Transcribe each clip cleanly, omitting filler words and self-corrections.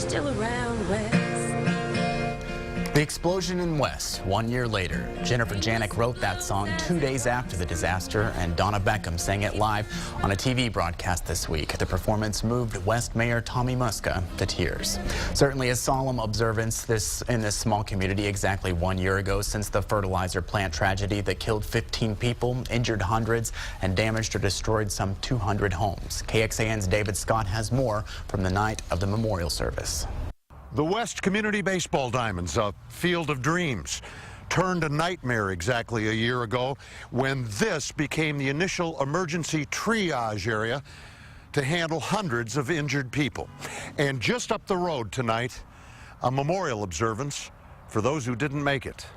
still around West. The explosion in West, 1 year later. Jennifer Janik wrote that song 2 days after the disaster, and Donna Beckham sang it live on a TV broadcast this week. The performance moved West Mayor Tommy Muska to tears. Certainly a solemn observance in this small community exactly 1 year ago since the fertilizer plant tragedy that killed 15 people, injured hundreds, and damaged or destroyed some 200 homes. KXAN's David Scott has more from the night of the memorial service. The West Community Baseball Diamonds, a field of dreams, turned a nightmare exactly a year ago when this became the initial emergency triage area to handle hundreds of injured people. And just up the road tonight, a memorial observance for those who didn't make it.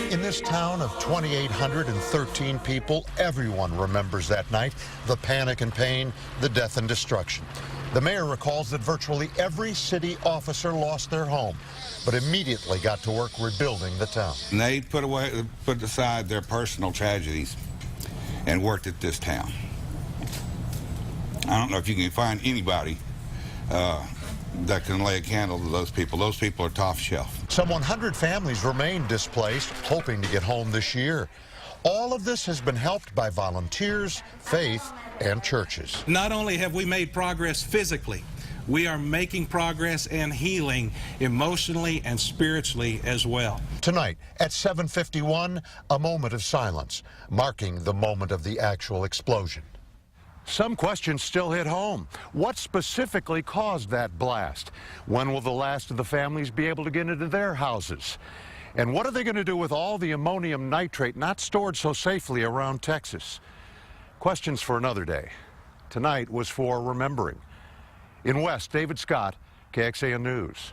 In this town of 2,813 people, everyone remembers that night, the panic and pain, the death and destruction. The mayor recalls that virtually every city officer lost their home, but immediately got to work rebuilding the town. And they put aside their personal tragedies and worked at this town. I don't know if you can find anybody that can lay a candle to those people. Those people are top shelf. Some 100 families remain displaced, hoping to get home this year. All of this has been helped by volunteers, faith, and churches. Not only have we made progress physically, we are making progress and healing emotionally and spiritually as well. Tonight at 7:51, a moment of silence, marking the moment of the actual explosion. Some questions still hit home. What specifically caused that blast? When will the last of the families be able to get into their houses? And what are they going to do with all the ammonium nitrate not stored so safely around Texas? Questions for another day. Tonight was for remembering. In West, David Scott, KXAN News.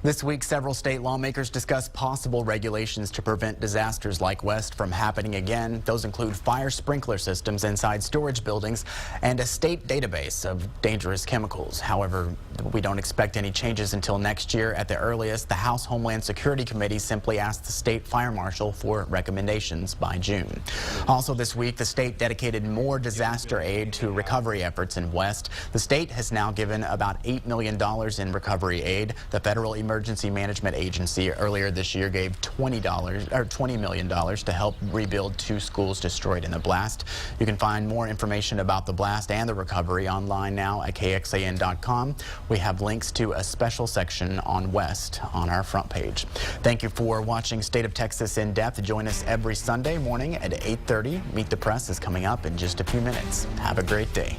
This week, several state lawmakers discussed possible regulations to prevent disasters like West from happening again. Those include fire sprinkler systems inside storage buildings and a state database of dangerous chemicals. However, we don't expect any changes until next year at the earliest. The House Homeland Security Committee simply asked the state fire marshal for recommendations by June. Also this week, the state dedicated more disaster aid to recovery efforts in West. The state has now given about $8 million in recovery aid. The Federal Emergency Management Agency earlier this year gave $20 million to help rebuild 2 schools destroyed in the blast. You can find more information about the blast and the recovery online now at KXAN.com. We have links to a special section on West on our front page. Thank you for watching State of Texas in Depth. Join us every Sunday morning at 8:30. Meet the Press is coming up in just a few minutes. Have a great day.